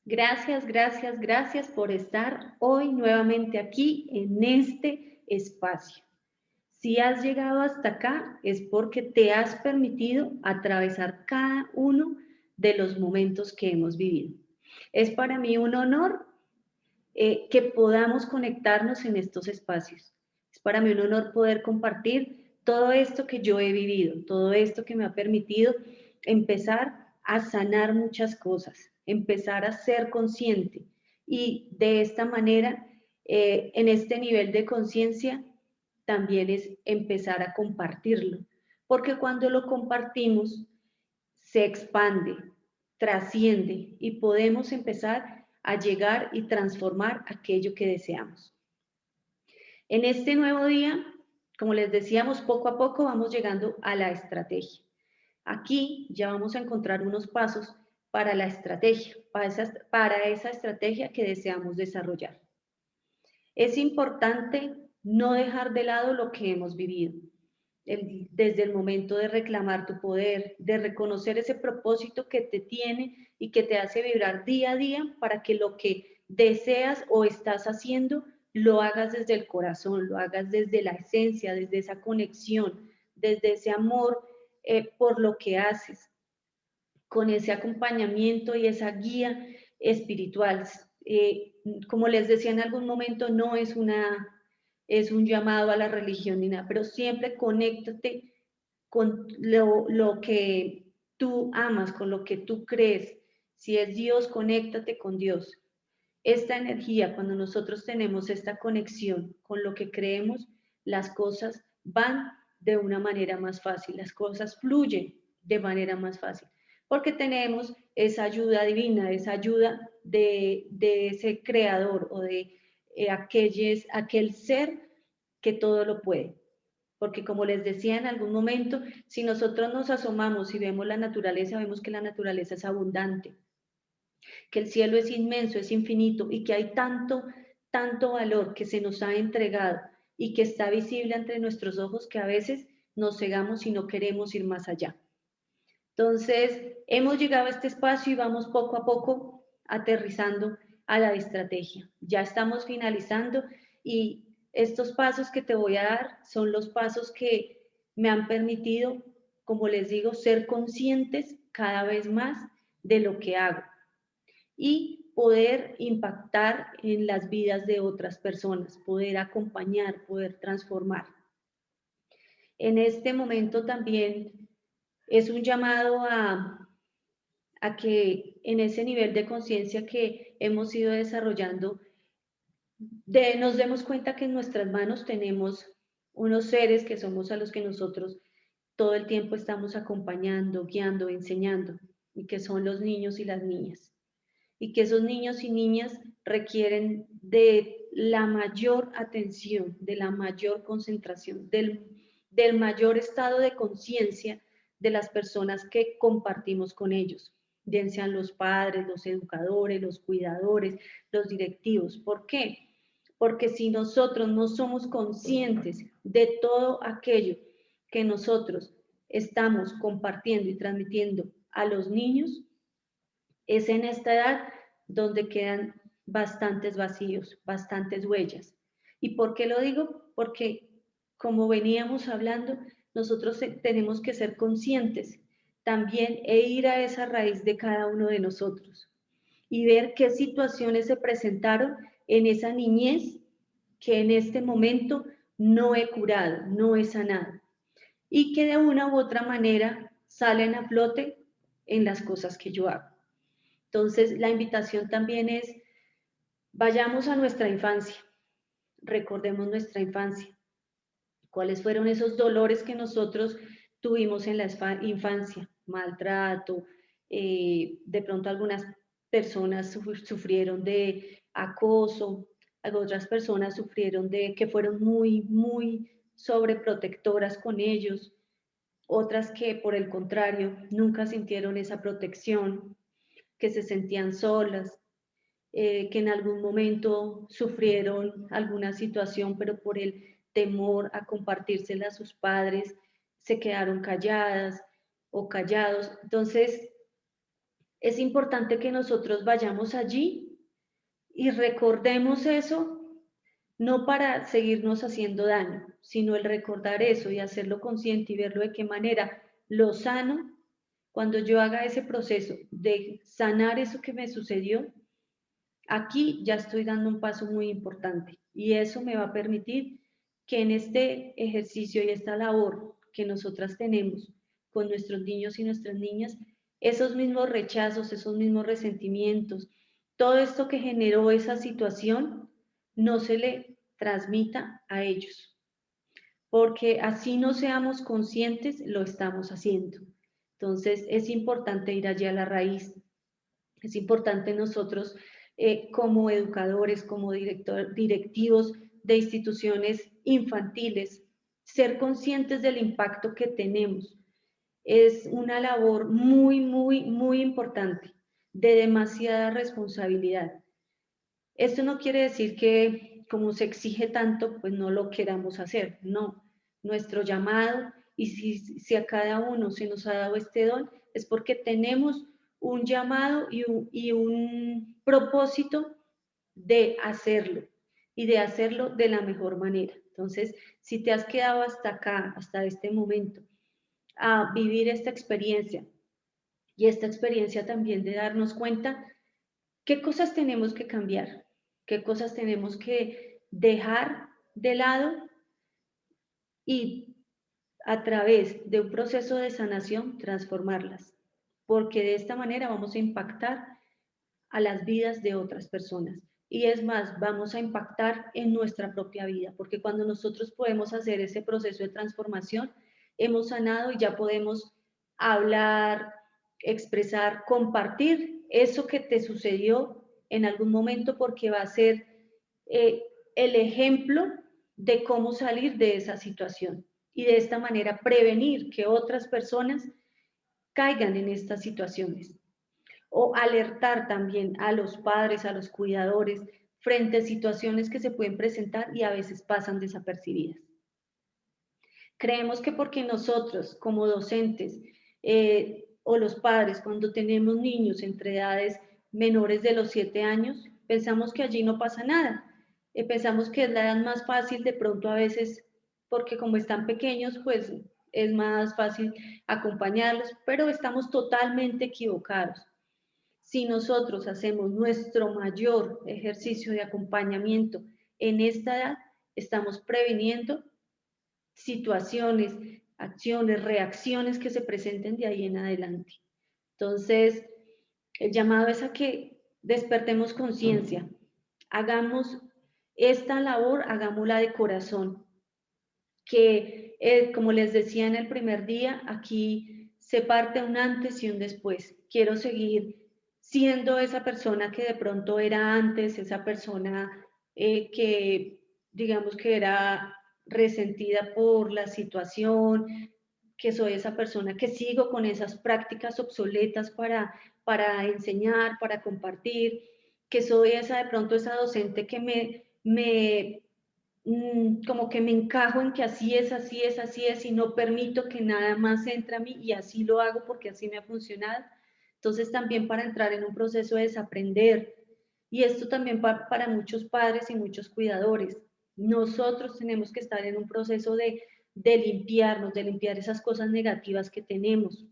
Gracias, gracias, gracias por estar hoy nuevamente aquí en este espacio. Si has llegado hasta acá es porque te has permitido atravesar cada uno de los momentos que hemos vivido. Es para mí un honor que podamos conectarnos en estos espacios. Es para mí un honor poder compartir todo esto que yo he vivido, todo esto que me ha permitido empezar a sanar muchas cosas, empezar a ser consciente y de esta manera, en este nivel de conciencia, también es empezar a compartirlo, porque cuando lo compartimos se expande, trasciende y podemos empezar a llegar y transformar aquello que deseamos. En este nuevo día, como les decíamos, poco a poco vamos llegando a la estrategia. Aquí ya vamos a encontrar unos pasos para la estrategia, para esa estrategia que deseamos desarrollar. Es importante no dejar de lado lo que hemos vivido, desde el momento de reclamar tu poder, de reconocer ese propósito que te tiene y que te hace vibrar día a día para que lo que deseas o estás haciendo lo hagas desde el corazón, lo hagas desde la esencia, desde esa conexión, desde ese amor por lo que haces, con ese acompañamiento y esa guía espiritual. Como les decía en algún momento, no es es un llamado a la religión ni nada, pero siempre conéctate con lo que tú amas, con lo que tú crees. Si es Dios, conéctate con Dios. Esta energía, cuando nosotros tenemos esta conexión con lo que creemos, las cosas van de una manera más fácil, las cosas fluyen de manera más fácil, porque tenemos esa ayuda divina, esa ayuda de ese creador o de aquel ser que todo lo puede. Porque como les decía en algún momento, si nosotros nos asomamos y vemos la naturaleza, vemos que la naturaleza es abundante, que el cielo es inmenso, es infinito y que hay tanto valor que se nos ha entregado y que está visible ante nuestros ojos que a veces nos cegamos y no queremos ir más allá. Entonces, hemos llegado a este espacio y vamos poco a poco aterrizando a la estrategia. Ya estamos finalizando y estos pasos que te voy a dar son los pasos que me han permitido, como les digo, ser conscientes cada vez más de lo que hago y poder impactar en las vidas de otras personas, poder acompañar, poder transformar. En este momento también es un llamado a que en ese nivel de conciencia que hemos ido desarrollando, nos demos cuenta que en nuestras manos tenemos unos seres que somos a los que nosotros todo el tiempo estamos acompañando, guiando, enseñando, y que son los niños y las niñas. Y que esos niños y niñas requieren de la mayor atención, de la mayor concentración, del mayor estado de conciencia de las personas que compartimos con ellos, bien sean los padres, los educadores, los cuidadores, los directivos. ¿Por qué? Porque si nosotros no somos conscientes de todo aquello que nosotros estamos compartiendo y transmitiendo a los niños, es en esta edad donde quedan bastantes vacíos, bastantes huellas. ¿Y por qué lo digo? Porque, como veníamos hablando, nosotros tenemos que ser conscientes también e ir a esa raíz de cada uno de nosotros y ver qué situaciones se presentaron en esa niñez que en este momento no he curado, no he sanado y que de una u otra manera salen a flote en las cosas que yo hago. Entonces, la invitación también es, vayamos a nuestra infancia, recordemos nuestra infancia, cuáles fueron esos dolores que nosotros tuvimos en la infancia, maltrato, de pronto algunas personas sufrieron de acoso, otras personas sufrieron de que fueron muy sobreprotectoras con ellos, otras que por el contrario nunca sintieron esa protección, que se sentían solas, que en algún momento sufrieron alguna situación, pero por el temor a compartírsela a sus padres, se quedaron calladas o callados. Entonces, Es importante que nosotros vayamos allí y recordemos eso, no para seguirnos haciendo daño, sino el recordar eso y hacerlo consciente y verlo de qué manera lo sano. Cuando yo haga ese proceso de sanar eso que me sucedió, aquí ya estoy dando un paso muy importante y eso me va a permitir que en este ejercicio y esta labor que nosotras tenemos con nuestros niños y nuestras niñas, esos mismos rechazos, esos mismos resentimientos, todo esto que generó esa situación, no se le transmita a ellos, porque así no seamos conscientes, lo estamos haciendo. Entonces es importante ir allí a la raíz, es importante nosotros como educadores, como directivos de instituciones infantiles, ser conscientes del impacto que tenemos. Es una labor muy, muy, muy importante, de demasiada responsabilidad. Esto no quiere decir que como se exige tanto, pues no lo queramos hacer, no. Nuestro llamado, y si a cada uno se nos ha dado este don, es porque tenemos un llamado y un propósito de hacerlo y de hacerlo de la mejor manera. Entonces, si te has quedado hasta acá, hasta este momento, a vivir esta experiencia y esta experiencia también de darnos cuenta qué cosas tenemos que cambiar, qué cosas tenemos que dejar de lado y a través de un proceso de sanación transformarlas, porque de esta manera vamos a impactar a las vidas de otras personas. Y es más, vamos a impactar en nuestra propia vida, porque cuando nosotros podemos hacer ese proceso de transformación, hemos sanado y ya podemos hablar, expresar, compartir eso que te sucedió en algún momento, porque va a ser eh, el ejemplo de cómo salir de esa situación y de esta manera prevenir que otras personas caigan en estas situaciones o alertar también a los padres, a los cuidadores, frente a situaciones que se pueden presentar y a veces pasan desapercibidas. Creemos que porque nosotros como docentes o los padres, cuando tenemos niños entre edades menores de los 7 años, pensamos que allí no pasa nada. Pensamos que es la edad más fácil de pronto a veces, porque como están pequeños, pues es más fácil acompañarlos, pero estamos totalmente equivocados. Si nosotros hacemos nuestro mayor ejercicio de acompañamiento en esta edad, estamos previniendo situaciones, acciones, reacciones que se presenten de ahí en adelante. Entonces, el llamado es a que despertemos conciencia, hagamos esta labor, hagámosla de corazón, que como les decía en el primer día, aquí se parte un antes y un después. Quiero seguir siendo esa persona que de pronto era antes, esa persona que digamos que era resentida por la situación, que soy esa persona que sigo con esas prácticas obsoletas para enseñar, para compartir, que soy esa de pronto esa docente que me como que me encajo en que así es, así es, así es, y no permito que nada más entre a mí y así lo hago porque así me ha funcionado. Entonces también para entrar en un proceso de desaprender, y esto también para muchos padres y muchos cuidadores, nosotros tenemos que estar en un proceso de limpiarnos, de limpiar esas cosas negativas que tenemos.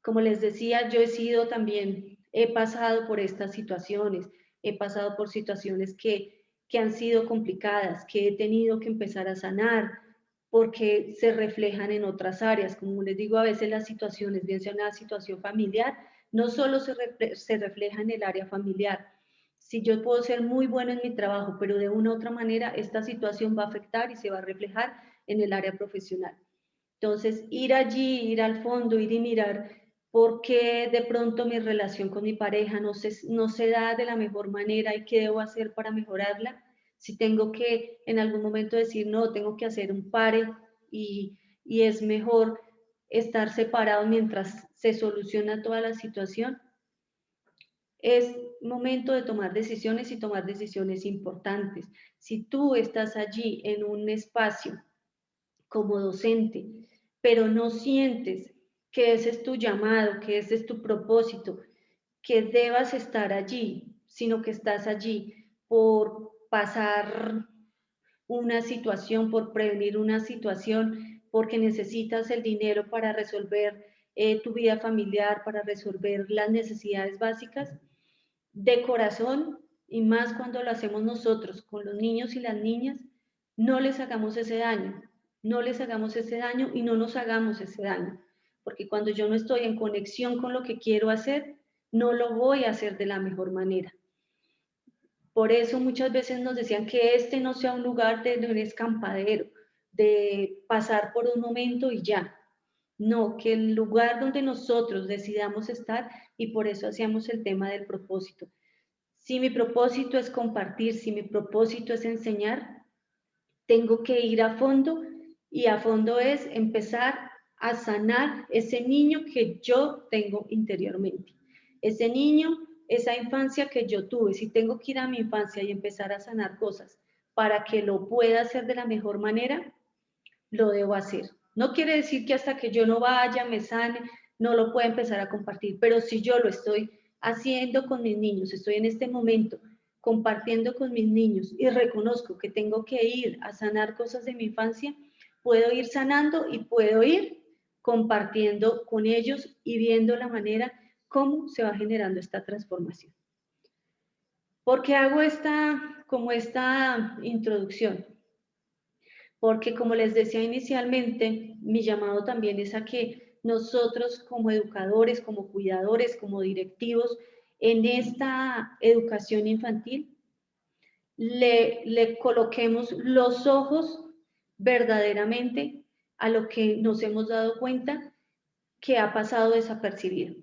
Como les decía, yo he sido también, he pasado por estas situaciones, he pasado por situaciones que han sido complicadas, que he tenido que empezar a sanar porque se reflejan en otras áreas. Como les digo, a veces las situaciones, bien sea una situación familiar, no solo se refleja en el área familiar. Si yo puedo ser muy bueno en mi trabajo, pero de una u otra manera esta situación va a afectar y se va a reflejar en el área profesional. Entonces, ir allí, ir al fondo, ir y mirar por qué de pronto mi relación con mi pareja no se da de la mejor manera y qué debo hacer para mejorarla. Si tengo que en algún momento decir, no, tengo que hacer un pare y es mejor estar separados mientras se soluciona toda la situación. Es momento de tomar decisiones y tomar decisiones importantes. Si tú estás allí en un espacio como docente, pero no sientes que ese es tu llamado, que ese es tu propósito, que debas estar allí, sino que estás allí por pasar una situación, por prevenir una situación, porque necesitas el dinero para resolver tu vida familiar, para resolver las necesidades básicas, de corazón, y más cuando lo hacemos nosotros con los niños y las niñas, no les hagamos ese daño, no les hagamos ese daño y no nos hagamos ese daño, porque cuando yo no estoy en conexión con lo que quiero hacer, no lo voy a hacer de la mejor manera. Por eso muchas veces nos decían que este no sea un lugar de un escampadero, de pasar por un momento y ya. No, que el lugar donde nosotros decidamos estar, y por eso hacíamos el tema del propósito. Si mi propósito es compartir, si mi propósito es enseñar, tengo que ir a fondo, y a fondo es empezar a sanar ese niño que yo tengo interiormente. Ese niño, esa infancia que yo tuve, si tengo que ir a mi infancia y empezar a sanar cosas para que lo pueda hacer de la mejor manera, lo debo hacer. No quiere decir que hasta que yo no vaya, me sane, no lo pueda empezar a compartir, pero si yo lo estoy haciendo con mis niños, estoy en este momento compartiendo con mis niños y reconozco que tengo que ir a sanar cosas de mi infancia, puedo ir sanando y puedo ir compartiendo con ellos y viendo la manera cómo se va generando esta transformación. ¿Por qué hago esta introducción? Porque como les decía inicialmente, mi llamado también es a que nosotros como educadores, como cuidadores, como directivos en esta educación infantil, le coloquemos los ojos verdaderamente a lo que nos hemos dado cuenta que ha pasado desapercibido.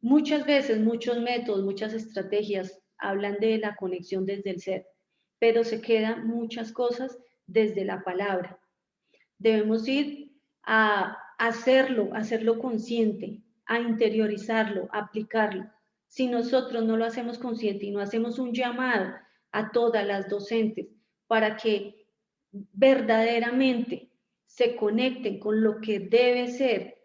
Muchas veces, muchos métodos, muchas estrategias hablan de la conexión desde el ser, pero se quedan muchas cosas desde la palabra. Debemos ir a hacerlo consciente, a interiorizarlo, a aplicarlo. Si nosotros no lo hacemos consciente y no hacemos un llamado a todas las docentes para que verdaderamente se conecten con lo que debe ser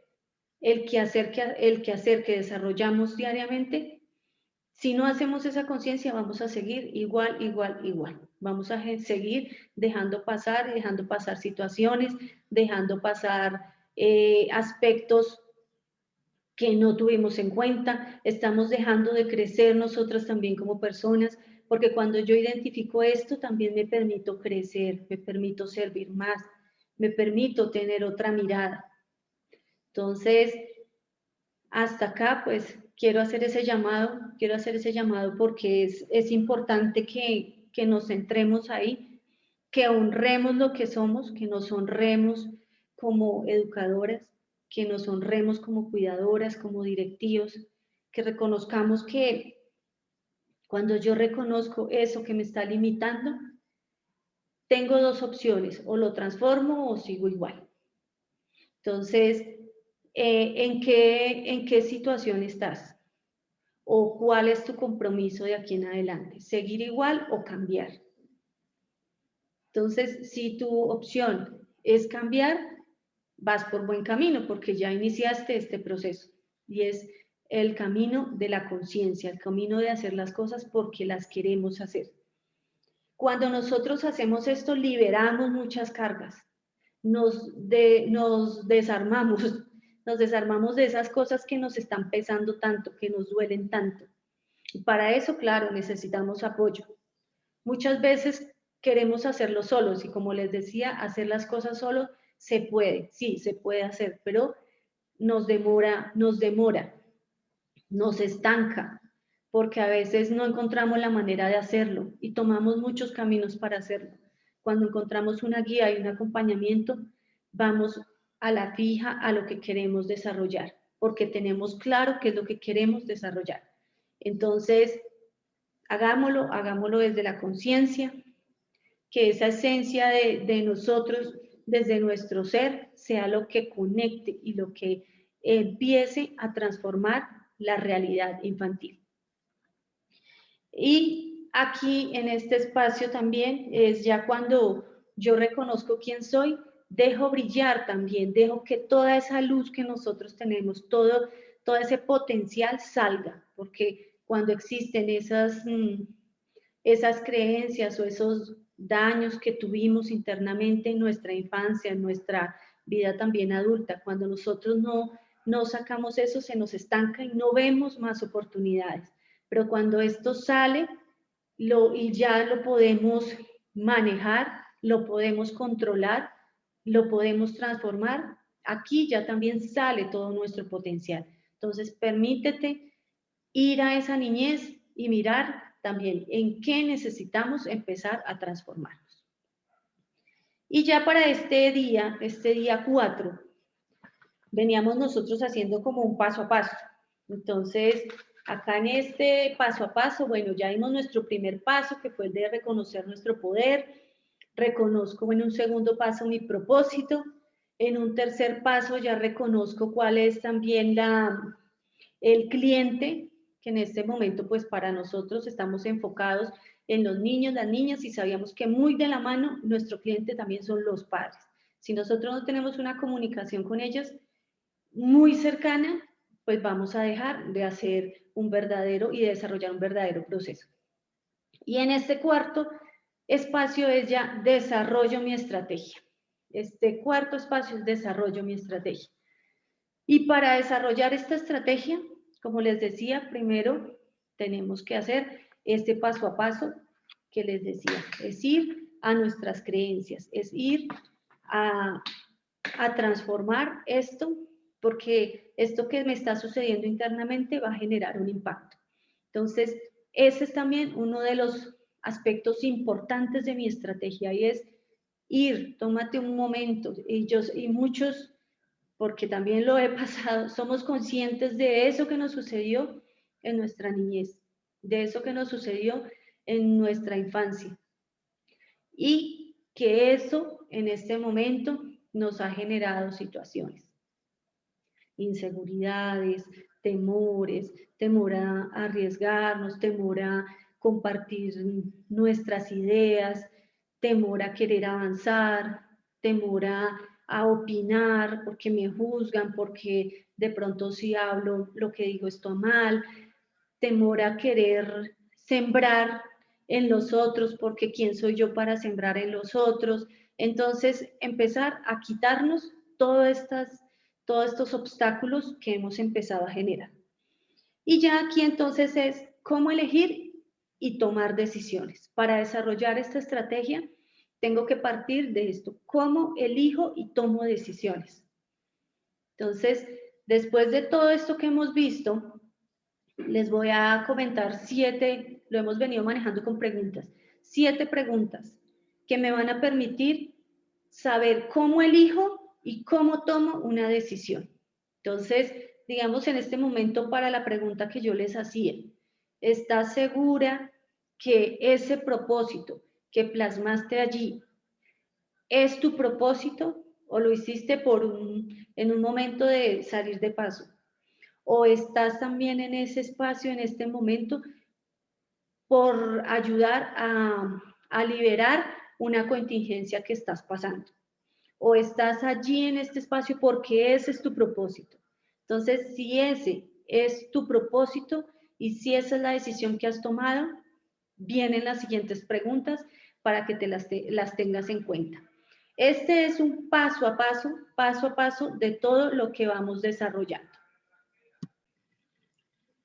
el quehacer que desarrollamos diariamente, si no hacemos esa conciencia, vamos a seguir igual, igual, igual. Vamos a seguir dejando pasar situaciones, dejando pasar aspectos que no tuvimos en cuenta. Estamos dejando de crecer nosotras también como personas, porque cuando yo identifico esto, también me permito crecer, me permito servir más, me permito tener otra mirada. Entonces, hasta acá, pues quiero hacer ese llamado porque es importante que nos centremos ahí, que honremos lo que somos, que nos honremos como educadoras, que nos honremos como cuidadoras, como directivos, que reconozcamos que cuando yo reconozco eso que me está limitando, tengo dos opciones, o lo transformo o sigo igual. Entonces, ¿en qué situación estás? ¿O cuál es tu compromiso de aquí en adelante? ¿Seguir igual o cambiar? Entonces, si tu opción es cambiar, vas por buen camino porque ya iniciaste este proceso y es el camino de la conciencia, el camino de hacer las cosas porque las queremos hacer. Cuando nosotros hacemos esto, liberamos muchas cargas, nos desarmamos, nos desarmamos de esas cosas que nos están pesando tanto, que nos duelen tanto. Y para eso, claro, necesitamos apoyo. Muchas veces queremos hacerlo solos y como les decía, hacer las cosas solo se puede, sí, se puede hacer, pero nos demora, nos estanca, porque a veces no encontramos la manera de hacerlo y tomamos muchos caminos para hacerlo. Cuando encontramos una guía y un acompañamiento, vamos a la fija a lo que queremos desarrollar, porque tenemos claro qué es lo que queremos desarrollar. Entonces, hagámoslo desde la conciencia, que esa esencia de nosotros, desde nuestro ser, sea lo que conecte y lo que empiece a transformar la realidad infantil. Y aquí en este espacio también es ya cuando yo reconozco quién soy, dejo brillar también, dejo que toda esa luz que nosotros tenemos, todo ese potencial salga, porque cuando existen esas creencias o esos daños que tuvimos internamente en nuestra infancia, en nuestra vida también adulta, cuando nosotros no sacamos eso, se nos estanca y no vemos más oportunidades. Pero cuando esto sale y ya lo podemos manejar, lo podemos controlar, lo podemos transformar, aquí ya también sale todo nuestro potencial. Entonces, permítete ir a esa niñez y mirar también en qué necesitamos empezar a transformarnos. Y ya para este día 4, veníamos nosotros haciendo como un paso a paso. Entonces, acá en este paso a paso, bueno, ya dimos nuestro primer paso, que fue el de reconocer nuestro poder. Reconozco en un segundo paso mi propósito. En un tercer paso ya reconozco cuál es también el cliente, que en este momento pues para nosotros estamos enfocados en los niños, las niñas, y sabíamos que muy de la mano nuestro cliente también son los padres. Si nosotros no tenemos una comunicación con ellos muy cercana, pues vamos a dejar de hacer un verdadero y de desarrollar un verdadero proceso. Y en este cuarto espacio es ya desarrollo mi estrategia. Este cuarto espacio es desarrollo mi estrategia. Y para desarrollar esta estrategia, como les decía, primero tenemos que hacer este paso a paso que les decía, es ir a nuestras creencias, es ir a transformar esto, porque esto que me está sucediendo internamente va a generar un impacto. Entonces, ese es también uno de los aspectos importantes de mi estrategia y es ir, tómate un momento, y muchos, porque también lo he pasado, somos conscientes de eso que nos sucedió en nuestra niñez, de eso que nos sucedió en nuestra infancia. Y que eso en este momento nos ha generado situaciones, inseguridades, temores, temor a arriesgarnos, temor a compartir nuestras ideas, temor a querer avanzar, temor a opinar porque me juzgan, porque de pronto si hablo lo que digo está mal, temor a querer sembrar en los otros, porque quién soy yo para sembrar en los otros. Entonces, empezar a quitarnos todos estos obstáculos que hemos empezado a generar. Y ya aquí entonces es cómo elegir y tomar decisiones. Para desarrollar esta estrategia, tengo que partir de esto, cómo elijo y tomo decisiones. Entonces, después de todo esto que hemos visto, les voy a comentar 7, lo hemos venido manejando con preguntas, 7 preguntas que me van a permitir saber cómo elijo y cómo tomo una decisión. Entonces, digamos en este momento para la pregunta que yo les hacía, ¿estás segura que ese propósito que plasmaste allí es tu propósito o lo hiciste en un momento de salir de paso? ¿O estás también en ese espacio, en este momento, por ayudar a liberar una contingencia que estás pasando? ¿O estás allí en este espacio porque ese es tu propósito? Entonces, si ese es tu propósito y si esa es la decisión que has tomado, vienen las siguientes preguntas para que las tengas en cuenta. Este es un paso a paso de todo lo que vamos desarrollando.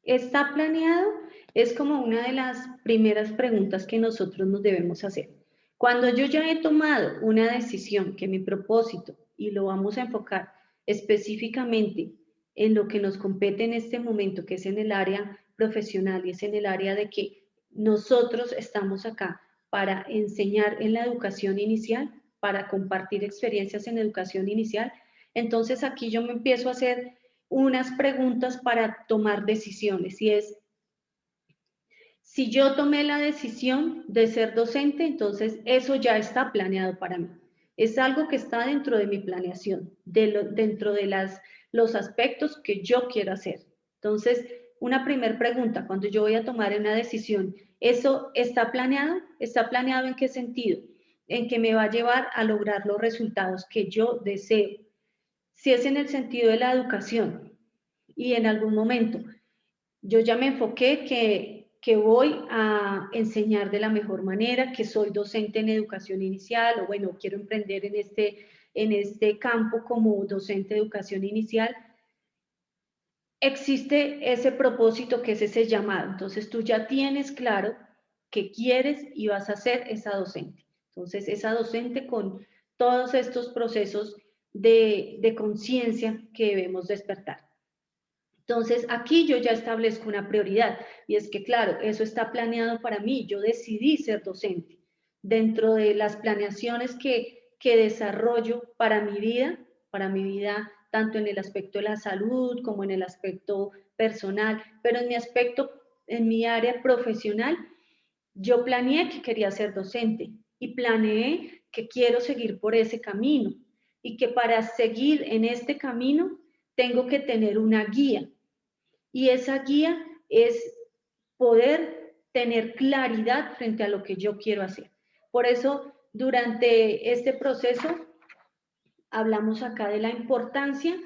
¿Está planeado? Es como una de las primeras preguntas que nosotros nos debemos hacer. Cuando yo ya he tomado una decisión, que mi propósito, y lo vamos a enfocar específicamente en lo que nos compete en este momento, que es en el área profesional y es en el área de que nosotros estamos acá para enseñar en la educación inicial, para compartir experiencias en educación inicial, entonces aquí yo me empiezo a hacer unas preguntas para tomar decisiones y es, si yo tomé la decisión de ser docente, entonces eso ya está planeado para mí. Es algo que está dentro de mi planeación, dentro de los aspectos que yo quiero hacer. Entonces, una primera pregunta, cuando yo voy a tomar una decisión, ¿eso está planeado? ¿Está planeado en qué sentido? en que me va a llevar a lograr los resultados que yo deseo. Si es en el sentido de la educación y en algún momento yo ya me enfoqué que voy a enseñar de la mejor manera, que soy docente en educación inicial, o bueno, quiero emprender en este campo como docente de educación inicial, existe ese propósito que es ese llamado. Entonces tú ya tienes claro que quieres y vas a ser esa docente. Entonces esa docente con todos estos procesos de conciencia que debemos despertar. Entonces, aquí yo ya establezco una prioridad y es que, claro, eso está planeado para mí. Yo decidí ser docente. Dentro de las planeaciones que desarrollo para mi vida, tanto en el aspecto de la salud como en el aspecto personal, pero en mi aspecto, en mi área profesional, yo planeé que quería ser docente y planeé que quiero seguir por ese camino y que para seguir en este camino tengo que tener una guía y esa guía es poder tener claridad frente a lo que yo quiero hacer. Por eso, durante este proceso, hablamos acá de la importancia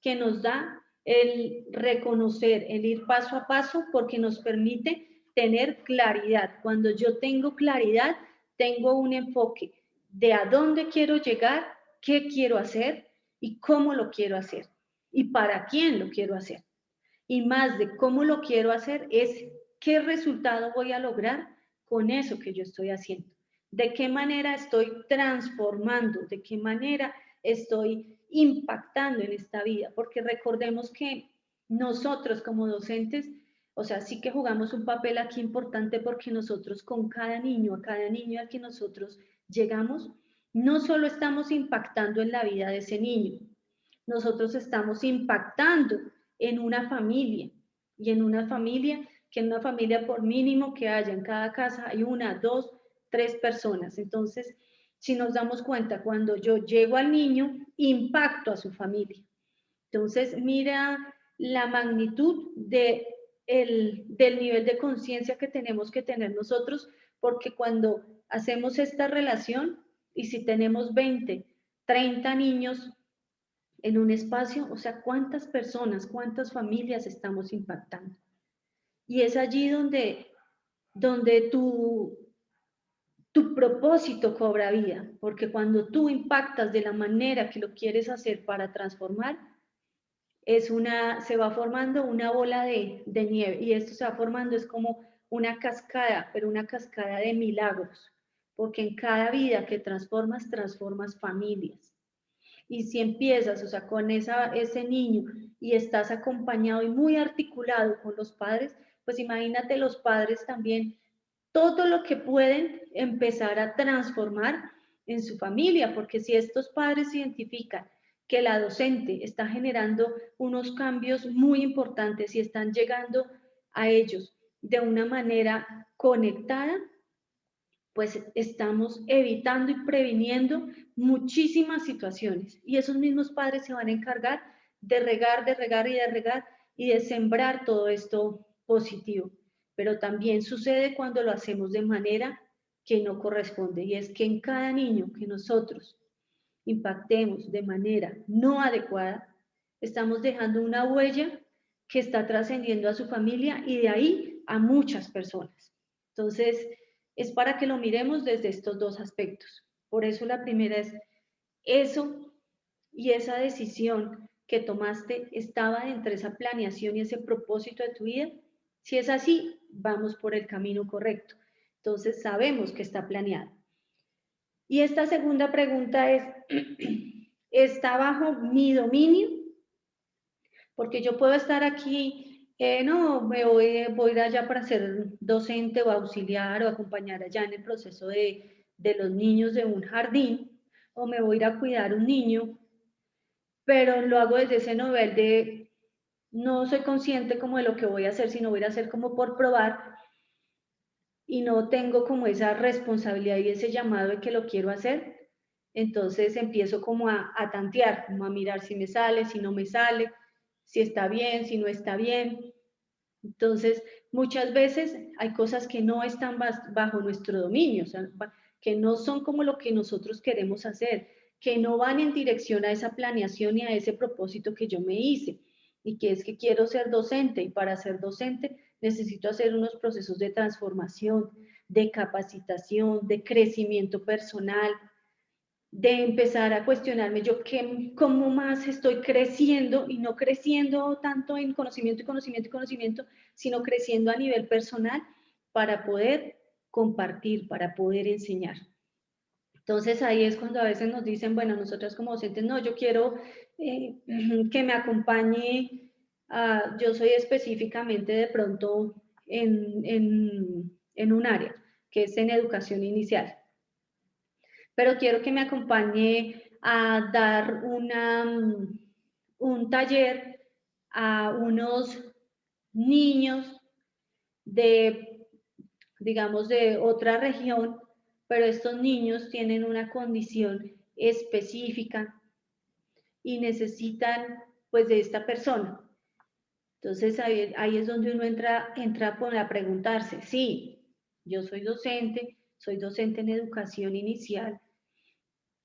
que nos da el reconocer, el ir paso a paso, porque nos permite tener claridad. Cuando yo tengo claridad, tengo un enfoque de a dónde quiero llegar, qué quiero hacer y cómo lo quiero hacer y para quién lo quiero hacer. Y más de cómo lo quiero hacer es qué resultado voy a lograr con eso que yo estoy haciendo. De qué manera estoy transformando, de qué manera estoy impactando en esta vida, porque recordemos que nosotros como docentes, o sea, sí que jugamos un papel aquí importante porque nosotros con cada niño, a cada niño al que nosotros llegamos, no solo estamos impactando en la vida de ese niño, nosotros estamos impactando en una familia y en una familia, que en una familia por mínimo que haya en cada casa hay una, dos, tres personas. Entonces, si nos damos cuenta, cuando yo llego al niño, impacto a su familia. Entonces, mira la magnitud del nivel de conciencia que tenemos que tener nosotros, porque cuando hacemos esta relación, y si tenemos 20, 30 niños en un espacio, o sea, cuántas personas, cuántas familias estamos impactando. Y es allí donde tu propósito cobra vida, porque cuando tú impactas de la manera que lo quieres hacer para transformar, se va formando una bola de nieve y esto se va formando, es como una cascada, pero una cascada de milagros, porque en cada vida que transformas, transformas familias. Y si empiezas, o sea, con ese niño y estás acompañado y muy articulado con los padres, pues imagínate los padres también todo lo que pueden empezar a transformar en su familia, porque si estos padres identifican que la docente está generando unos cambios muy importantes y están llegando a ellos de una manera conectada, pues estamos evitando y previniendo muchísimas situaciones. Y esos mismos padres se van a encargar de regar, de regar y de regar y de sembrar todo esto positivo. Pero también sucede cuando lo hacemos de manera que no corresponde. Y es que en cada niño que nosotros impactemos de manera no adecuada, estamos dejando una huella que está trascendiendo a su familia y de ahí a muchas personas. Entonces, es para que lo miremos desde estos dos aspectos. Por eso la primera es eso y esa decisión que tomaste estaba entre esa planeación y ese propósito de tu vida. Si es así, vamos por el camino correcto. Entonces sabemos que está planeado. Y esta segunda pregunta es, ¿está bajo mi dominio? Porque yo puedo estar aquí, no, voy a ir allá para ser docente o auxiliar o acompañar allá en el proceso de los niños de un jardín, o me voy a ir a cuidar un niño, pero lo hago desde ese nivel de no soy consciente como de lo que voy a hacer, sino voy a hacer como por probar y no tengo como esa responsabilidad y ese llamado de que lo quiero hacer. Entonces empiezo como a tantear, como a mirar si me sale, si no me sale, si está bien, si no está bien. Entonces, muchas veces hay cosas que no están bajo nuestro dominio, o sea, que no son como lo que nosotros queremos hacer, que no van en dirección a esa planeación y a ese propósito que yo me hice, y que es que quiero ser docente, y para ser docente necesito hacer unos procesos de transformación, de capacitación, de crecimiento personal, de empezar a cuestionarme yo cómo más estoy creciendo, y no creciendo tanto en conocimiento y conocimiento y conocimiento, sino creciendo a nivel personal para poder compartir, para poder enseñar. Entonces ahí es cuando a veces nos dicen, bueno, nosotras como docentes, no, yo quiero que me acompañe, yo soy específicamente de pronto en un área, que es en educación inicial, pero quiero que me acompañe a dar un taller a unos niños de, digamos, de otra región, pero estos niños tienen una condición específica y necesitan, pues, de esta persona. Entonces, ahí es donde uno entra a preguntarse, sí, yo soy docente en educación inicial,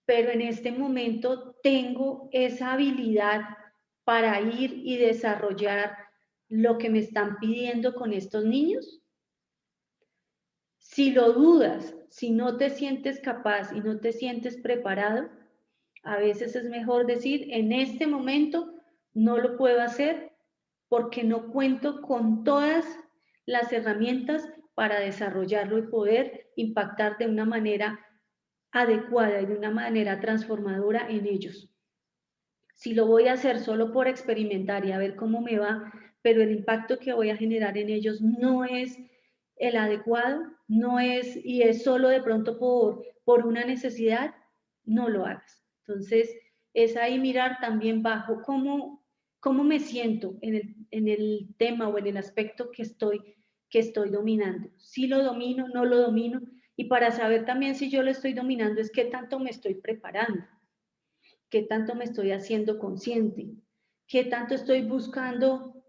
pero en este momento tengo esa habilidad para ir y desarrollar lo que me están pidiendo con estos niños. Si lo dudas, si no te sientes capaz y no te sientes preparado, a veces es mejor decir, en este momento no lo puedo hacer porque no cuento con todas las herramientas para desarrollarlo y poder impactar de una manera adecuada y de una manera transformadora en ellos. Si lo voy a hacer solo por experimentar y a ver cómo me va, pero el impacto que voy a generar en ellos no es el adecuado, no es, y es solo de pronto por una necesidad, no lo hagas. Entonces, es ahí mirar también bajo cómo me siento en el tema o en el aspecto que estoy dominando. Si lo domino, no lo domino, y para saber también si yo lo estoy dominando es qué tanto me estoy preparando, qué tanto me estoy haciendo consciente, qué tanto estoy buscando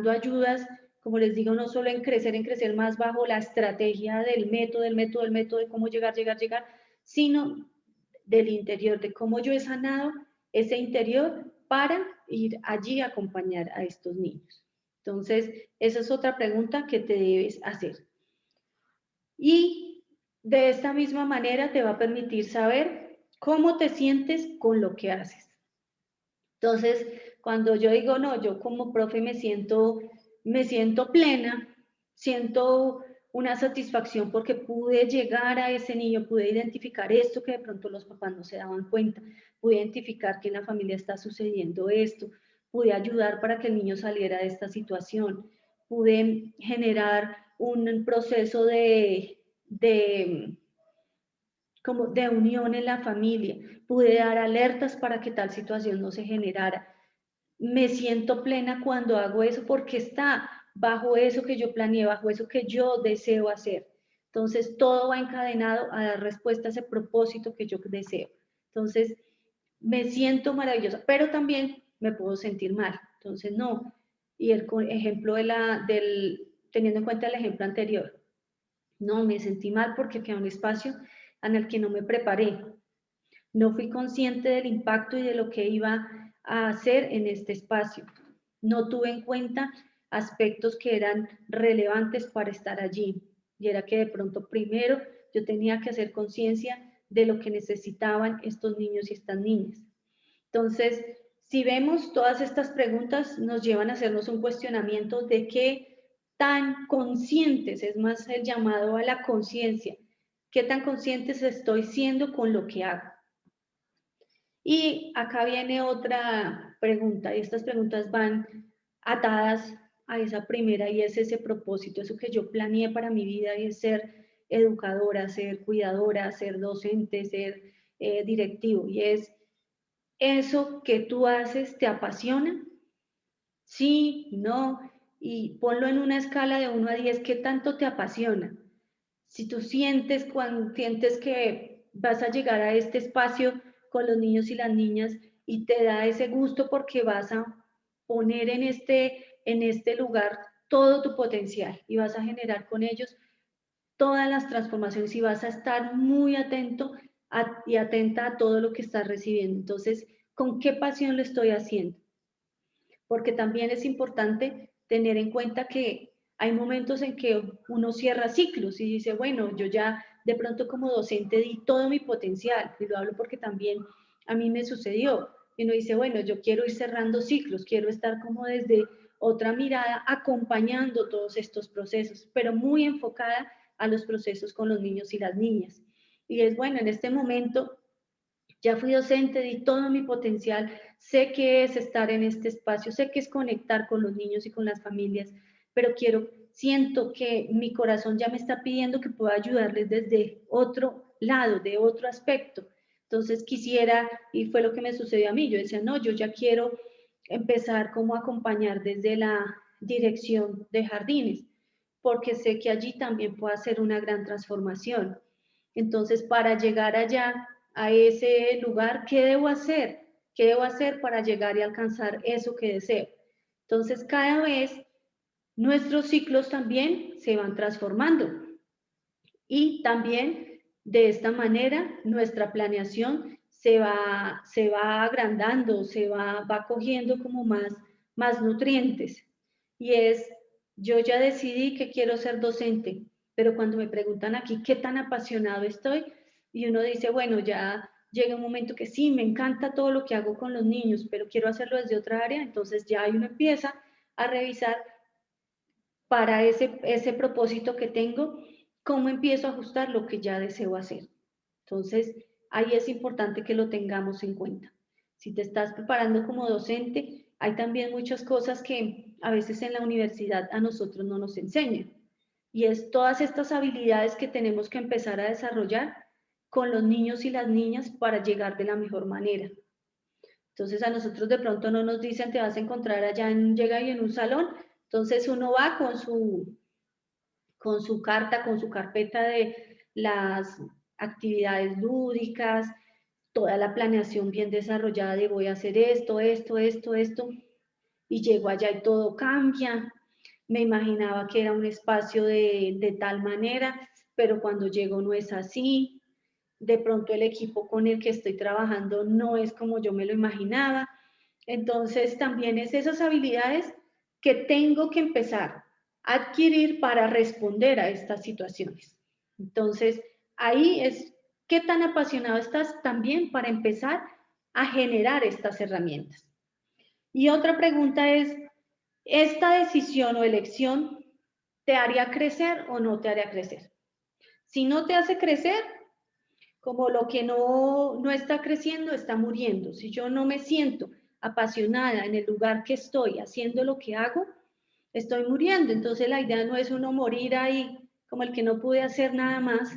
ayudas, como les digo, no solo en crecer más bajo la estrategia del método, de cómo llegar, sino del interior, de cómo yo he sanado ese interior para ir allí a acompañar a estos niños. Entonces, esa es otra pregunta que te debes hacer. Y de esta misma manera te va a permitir saber cómo te sientes con lo que haces. Entonces, cuando yo digo, no, yo como profe me siento plena, siento una satisfacción porque pude llegar a ese niño, pude identificar esto que de pronto los papás no se daban cuenta, pude identificar que en la familia está sucediendo esto, pude ayudar para que el niño saliera de esta situación, pude generar un proceso como de unión en la familia, pude dar alertas para que tal situación no se generara. Me siento plena cuando hago eso porque está bajo eso que yo planeé, bajo eso que yo deseo hacer. Entonces, todo va encadenado a dar respuesta a ese propósito que yo deseo. Entonces, me siento maravillosa, pero también me puedo sentir mal. Entonces, no. Y el ejemplo teniendo en cuenta el ejemplo anterior, no, me sentí mal porque quedó un espacio en el que no me preparé. No fui consciente del impacto y de lo que iba a hacer en este espacio. No tuve en cuenta aspectos que eran relevantes para estar allí. Y era que de pronto primero yo tenía que hacer conciencia de lo que necesitaban estos niños y estas niñas. Entonces, si vemos todas estas preguntas, nos llevan a hacernos un cuestionamiento de qué tan conscientes, es más el llamado a la conciencia, qué tan conscientes estoy siendo con lo que hago. Y acá viene otra pregunta, y estas preguntas van atadas a esa primera, y es ese propósito, eso que yo planeé para mi vida, y es ser educadora, ser cuidadora, ser docente, ser directivo, y es eso que tú haces, ¿te apasiona? Sí, no, y ponlo en una escala de 1 a 10, ¿qué tanto te apasiona? Si tú sientes que vas a llegar a este espacio con los niños y las niñas y te da ese gusto porque vas a poner en este lugar todo tu potencial y vas a generar con ellos todas las transformaciones y vas a estar muy atento y atenta a todo lo que estás recibiendo. Entonces, ¿con qué pasión lo estoy haciendo? Porque también es importante tener en cuenta que hay momentos en que uno cierra ciclos y dice, bueno, yo ya de pronto como docente di todo mi potencial, y lo hablo porque también a mí me sucedió, y uno dice, bueno, yo quiero ir cerrando ciclos, quiero estar como desde otra mirada acompañando todos estos procesos, pero muy enfocada a los procesos con los niños y las niñas. Y es bueno, en este momento ya fui docente, di todo mi potencial, sé que es estar en este espacio, sé que es conectar con los niños y con las familias, pero siento que mi corazón ya me está pidiendo que pueda ayudarles desde otro lado, de otro aspecto. Entonces quisiera, y fue lo que me sucedió a mí, yo decía, no, yo ya quiero empezar como a acompañar desde la dirección de jardines, porque sé que allí también puede hacer una gran transformación. Entonces, para llegar allá, a ese lugar, ¿qué debo hacer? ¿Qué debo hacer para llegar y alcanzar eso que deseo? Entonces, cada vez nuestros ciclos también se van transformando y también de esta manera nuestra planeación se va agrandando, va cogiendo como más nutrientes. Y es, yo ya decidí que quiero ser docente, pero cuando me preguntan aquí qué tan apasionado estoy, y uno dice, bueno, ya llega un momento que sí, me encanta todo lo que hago con los niños, pero quiero hacerlo desde otra área, entonces ya uno empieza a revisar para ese propósito que tengo, cómo empiezo a ajustar lo que ya deseo hacer. Entonces, ahí es importante que lo tengamos en cuenta. Si te estás preparando como docente, hay también muchas cosas que a veces en la universidad a nosotros no nos enseñan. Y es todas estas habilidades que tenemos que empezar a desarrollar con los niños y las niñas para llegar de la mejor manera. Entonces a nosotros de pronto no nos dicen te vas a encontrar allá llega y en un salón, entonces uno va con su carta, con su carpeta de las actividades lúdicas, toda la planeación bien desarrollada de voy a hacer esto, esto, esto, esto, y llego allá y todo cambia. Me imaginaba que era un espacio de tal manera, pero cuando llego no es así. De pronto el equipo con el que estoy trabajando no es como yo me lo imaginaba. Entonces también es esas habilidades que tengo que empezar a adquirir para responder a estas situaciones. Entonces ahí es qué tan apasionado estás también para empezar a generar estas herramientas. Y otra pregunta es, ¿esta decisión o elección te haría crecer o no te haría crecer? Si no te hace crecer, como lo que no está creciendo está muriendo. Si yo no me siento apasionada en el lugar que estoy haciendo lo que hago, estoy muriendo. Entonces la idea no es uno morir ahí como el que no pude hacer nada más,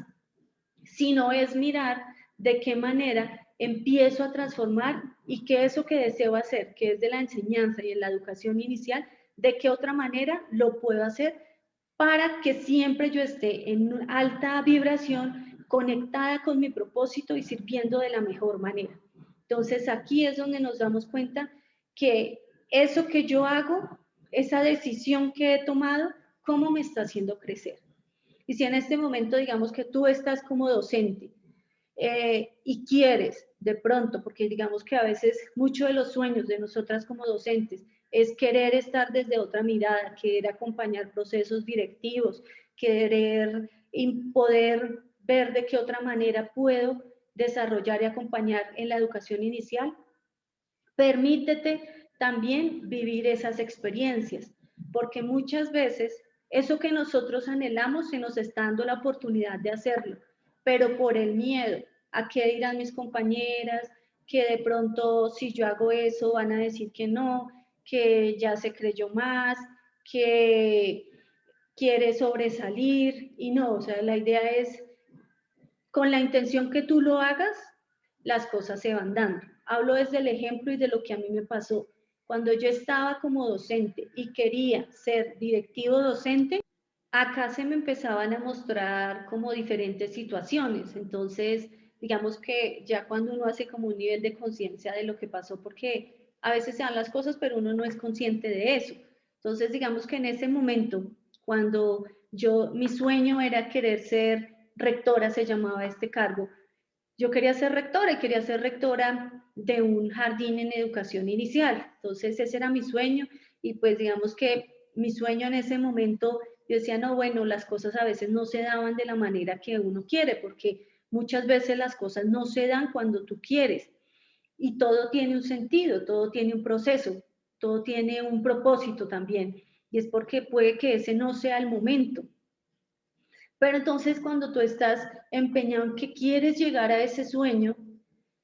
sino es mirar de qué manera empiezo a transformar y que eso que deseo hacer, que es de la enseñanza y en la educación inicial, de qué otra manera lo puedo hacer para que siempre yo esté en alta vibración, conectada con mi propósito y sirviendo de la mejor manera. Entonces aquí es donde nos damos cuenta que eso que yo hago, esa decisión que he tomado, cómo me está haciendo crecer. Y si en este momento digamos que tú estás como docente y quieres de pronto, porque digamos que a veces muchos de los sueños de nosotras como docentes es querer estar desde otra mirada, querer acompañar procesos directivos, querer poder ver de qué otra manera puedo desarrollar y acompañar en la educación inicial. Permítete también vivir esas experiencias, porque muchas veces eso que nosotros anhelamos se nos está dando la oportunidad de hacerlo, pero por el miedo a qué dirán mis compañeras, que de pronto si yo hago eso van a decir que no, que ya se creyó más, que quiere sobresalir y no, o sea, la idea es con la intención que tú lo hagas, las cosas se van dando. Hablo desde el ejemplo y de lo que a mí me pasó. Cuando yo estaba como docente y quería ser directivo docente, acá se me empezaban a mostrar como diferentes situaciones. Entonces, digamos que ya cuando uno hace como un nivel de conciencia de lo que pasó, porque a veces se dan las cosas, pero uno no es consciente de eso. Entonces, digamos que en ese momento, cuando Mi sueño era querer ser rectora, se llamaba este cargo. Yo quería ser rectora y quería ser rectora de un jardín en educación inicial. Entonces ese era mi sueño y pues digamos que mi sueño en ese momento, yo decía, no, bueno, las cosas a veces no se daban de la manera que uno quiere, porque muchas veces las cosas no se dan cuando tú quieres. Y todo tiene un sentido, todo tiene un proceso, todo tiene un propósito también. Y es porque puede que ese no sea el momento. Pero entonces cuando tú estás empeñado en que quieres llegar a ese sueño,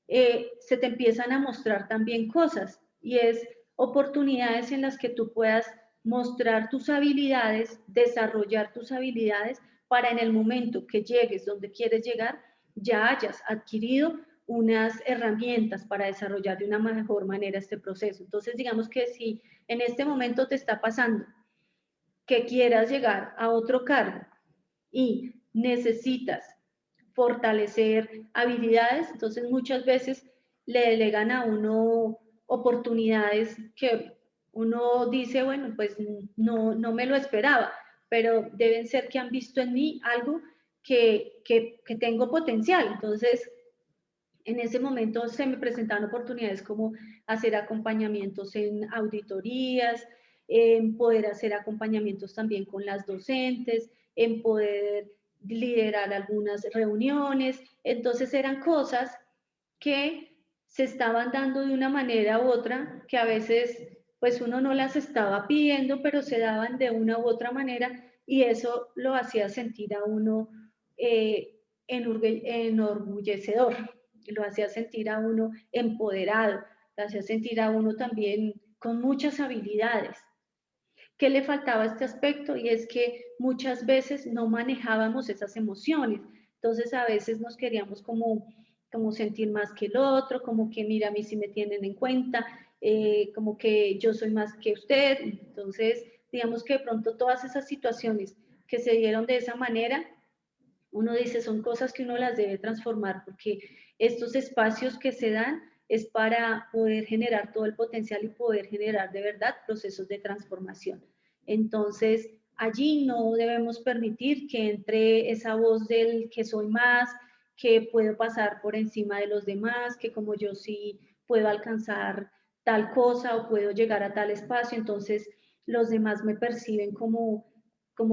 se te empiezan a mostrar también cosas y es oportunidades en las que tú puedas mostrar tus habilidades, desarrollar tus habilidades para en el momento que llegues donde quieres llegar, ya hayas adquirido unas herramientas para desarrollar de una mejor manera este proceso. Entonces, digamos que si en este momento te está pasando que quieras llegar a otro cargo y necesitas fortalecer habilidades, entonces muchas veces le delegan a uno oportunidades que uno dice, bueno, pues no me lo esperaba, pero deben ser que han visto en mí algo que tengo potencial. Entonces, en ese momento se me presentaban oportunidades como hacer acompañamientos en auditorías, en poder hacer acompañamientos también con las docentes, en poder liderar algunas reuniones. Entonces eran cosas que se estaban dando de una manera u otra, que a veces pues uno no las estaba pidiendo, pero se daban de una u otra manera y eso lo hacía sentir a uno enorgullecedor, lo hacía sentir a uno empoderado, lo hacía sentir a uno también con muchas habilidades. ¿Qué le faltaba a este aspecto? Y es que muchas veces no manejábamos esas emociones. Entonces a veces nos queríamos como sentir más que el otro, como que mira, a mí sí me tienen en cuenta, como que yo soy más que usted. Entonces, digamos que de pronto todas esas situaciones que se dieron de esa manera, uno dice, son cosas que uno las debe transformar, porque estos espacios que se dan es para poder generar todo el potencial y poder generar de verdad procesos de transformación. Entonces, allí no debemos permitir que entre esa voz del que soy más, que puedo pasar por encima de los demás, que como yo sí puedo alcanzar tal cosa o puedo llegar a tal espacio, entonces los demás me perciben como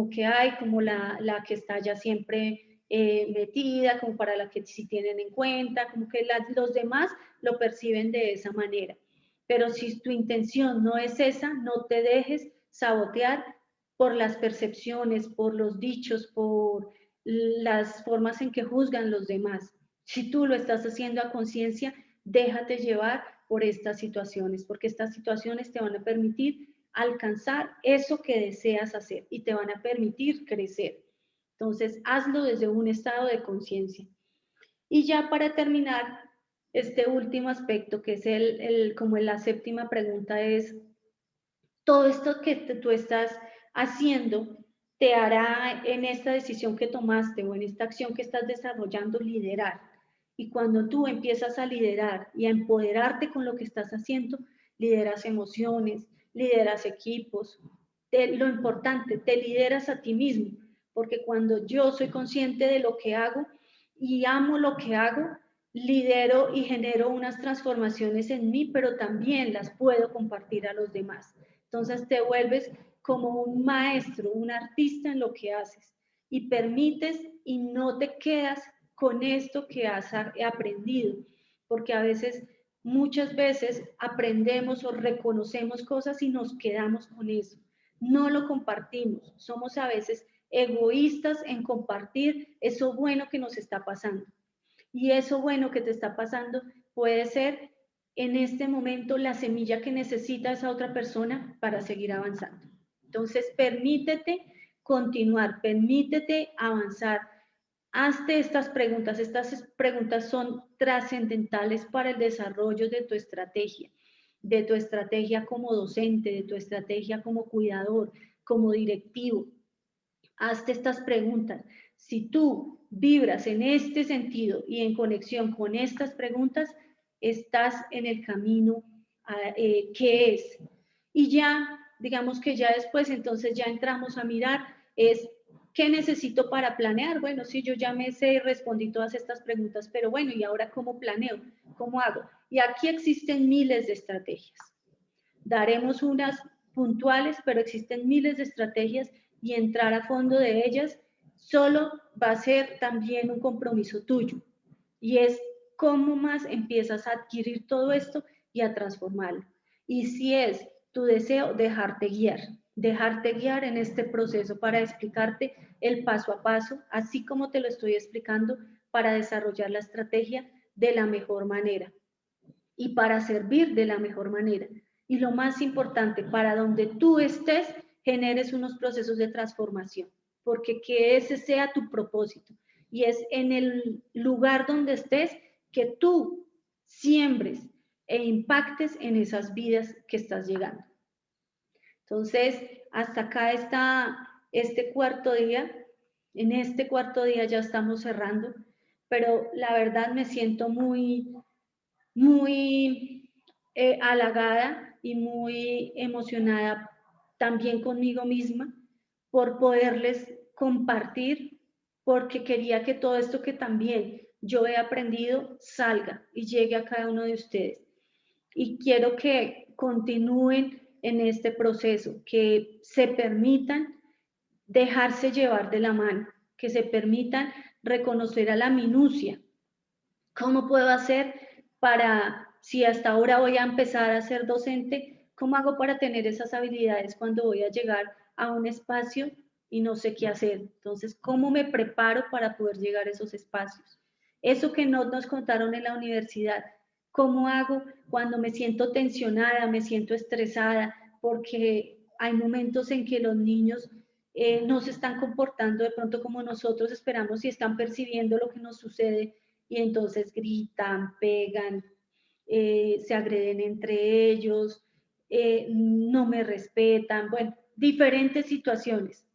que hay, como la que está ya siempre metida, como para la que sí tienen en cuenta, como que los demás lo perciben de esa manera. Pero si tu intención no es esa, no te dejes sabotear por las percepciones, por los dichos, por las formas en que juzgan los demás. Si tú lo estás haciendo a conciencia, déjate llevar por estas situaciones, porque estas situaciones te van a permitir alcanzar eso que deseas hacer y te van a permitir crecer. Entonces, hazlo desde un estado de conciencia. Y ya para terminar, este último aspecto, que es como la séptima pregunta, es, todo esto que tú estás haciendo te hará en esta decisión que tomaste o en esta acción que estás desarrollando liderar. Y cuando tú empiezas a liderar y a empoderarte con lo que estás haciendo, lideras emociones, lideras equipos, lo importante, te lideras a ti mismo, porque cuando yo soy consciente de lo que hago y amo lo que hago, lidero y genero unas transformaciones en mí, pero también las puedo compartir a los demás. Entonces te vuelves como un maestro, un artista en lo que haces y permites y no te quedas con esto que has aprendido, porque a veces, muchas veces aprendemos o reconocemos cosas y nos quedamos con eso. No lo compartimos, somos a veces egoístas en compartir eso bueno que nos está pasando. Y eso bueno que te está pasando puede ser en este momento la semilla que necesita esa otra persona para seguir avanzando. Entonces, permítete continuar, permítete avanzar. Hazte estas preguntas son trascendentales para el desarrollo de tu estrategia como docente, de tu estrategia como cuidador, como directivo. Hazte estas preguntas. Si tú vibras en este sentido y en conexión con estas preguntas, estás en el camino que es. Y ya, digamos que ya después, entonces ya entramos a mirar es ¿qué necesito para planear? Bueno, sí, yo ya me sé y respondí todas estas preguntas, pero bueno, ¿y ahora cómo planeo? ¿Cómo hago? Y aquí existen miles de estrategias. Daremos unas puntuales, pero existen miles de estrategias y entrar a fondo de ellas solo va a ser también un compromiso tuyo. Y es cómo más empiezas a adquirir todo esto y a transformarlo. Y si es tu deseo, dejarte guiar en este proceso para explicarte el paso a paso, así como te lo estoy explicando, para desarrollar la estrategia de la mejor manera y para servir de la mejor manera. Y lo más importante, para donde tú estés, generes unos procesos de transformación, porque que ese sea tu propósito. Y es en el lugar donde estés que tú siembres e impactes en esas vidas que estás llegando. Entonces, hasta acá está este cuarto día. En este cuarto día ya estamos cerrando, pero la verdad me siento muy halagada y muy emocionada también conmigo misma por poderles compartir, porque quería que todo esto que también yo he aprendido salga y llegue a cada uno de ustedes. Y quiero que continúen en este proceso, que se permitan dejarse llevar de la mano, que se permitan reconocer a la minucia. ¿Cómo puedo hacer para, si hasta ahora voy a empezar a ser docente, cómo hago para tener esas habilidades cuando voy a llegar a un espacio y no sé qué hacer? Entonces, ¿cómo me preparo para poder llegar a esos espacios? Eso que no nos contaron en la universidad, ¿cómo hago cuando me siento tensionada, me siento estresada? Porque hay momentos en que los niños no se están comportando de pronto como nosotros esperamos y están percibiendo lo que nos sucede y entonces gritan, pegan, se agreden entre ellos, no me respetan, bueno, diferentes situaciones.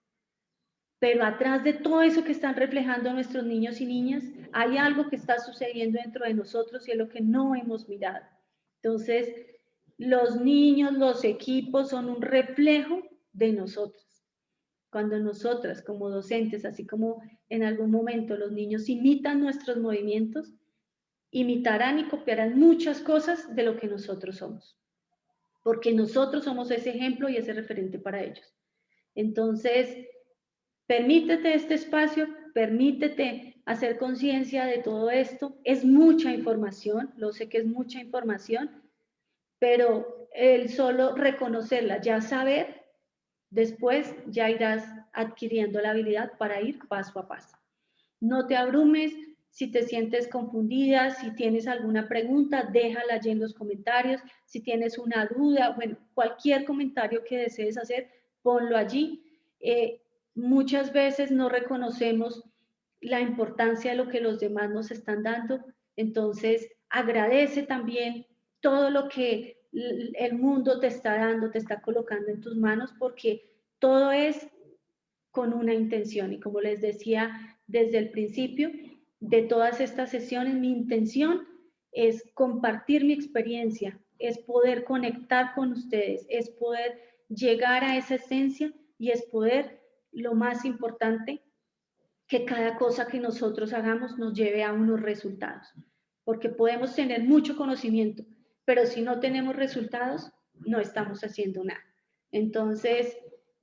Pero atrás de todo eso que están reflejando nuestros niños y niñas, hay algo que está sucediendo dentro de nosotros y es lo que no hemos mirado. Entonces, los niños, los equipos son un reflejo de nosotros. Cuando nosotras como docentes, así como en algún momento los niños imitan nuestros movimientos, imitarán y copiarán muchas cosas de lo que nosotros somos, porque nosotros somos ese ejemplo y ese referente para ellos. Entonces, permítete este espacio, permítete hacer conciencia de todo esto. Es mucha información, lo sé que es mucha información, pero el solo reconocerla, ya saber, después ya irás adquiriendo la habilidad para ir paso a paso. No te abrumes, si te sientes confundida, si tienes alguna pregunta, déjala allí en los comentarios. Si tienes una duda, bueno, cualquier comentario que desees hacer, ponlo allí. Muchas veces no reconocemos la importancia de lo que los demás nos están dando, entonces agradece también todo lo que el mundo te está dando, te está colocando en tus manos, porque todo es con una intención. Y como les decía desde el principio de todas estas sesiones, mi intención es compartir mi experiencia, es poder conectar con ustedes, es poder llegar a esa esencia y es poder, lo más importante, que cada cosa que nosotros hagamos nos lleve a unos resultados. Porque podemos tener mucho conocimiento, pero si no tenemos resultados, no estamos haciendo nada. Entonces,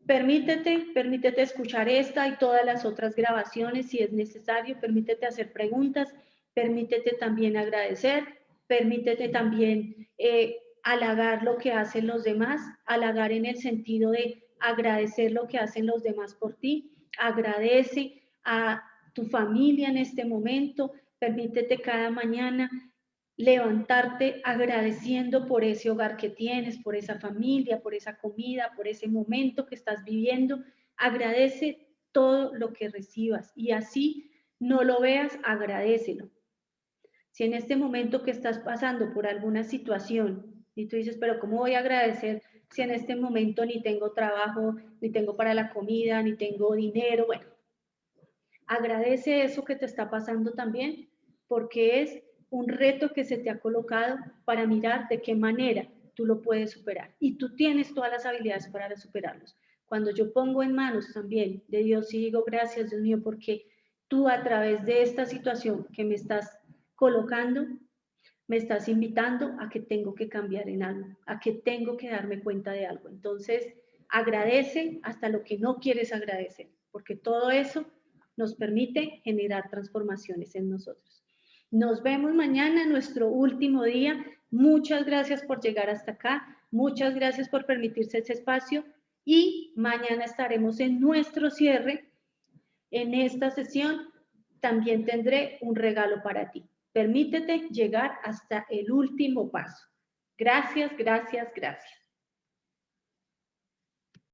permítete escuchar esta y todas las otras grabaciones si es necesario, permítete hacer preguntas, permítete también agradecer, permítete también halagar lo que hacen los demás, halagar en el sentido de agradecer lo que hacen los demás por ti, agradece a tu familia en este momento, permítete cada mañana levantarte agradeciendo por ese hogar que tienes, por esa familia, por esa comida, por ese momento que estás viviendo. Agradece todo lo que recibas y así no lo veas, agradécelo. Si en este momento que estás pasando por alguna situación y tú dices, pero ¿cómo voy a agradecer si en este momento ni tengo trabajo, ni tengo para la comida, ni tengo dinero? Bueno, agradece eso que te está pasando también, porque es un reto que se te ha colocado para mirar de qué manera tú lo puedes superar. Y tú tienes todas las habilidades para superarlos. Cuando yo pongo en manos también de Dios y digo, gracias Dios mío, porque tú a través de esta situación que me estás colocando, me estás invitando a que tengo que cambiar en algo, a que tengo que darme cuenta de algo. Entonces, agradece hasta lo que no quieres agradecer, porque todo eso nos permite generar transformaciones en nosotros. Nos vemos mañana, nuestro último día. Muchas gracias por llegar hasta acá. Muchas gracias por permitirse ese espacio. Y mañana estaremos en nuestro cierre. En esta sesión también tendré un regalo para ti. Permítete llegar hasta el último paso. Gracias, gracias, gracias.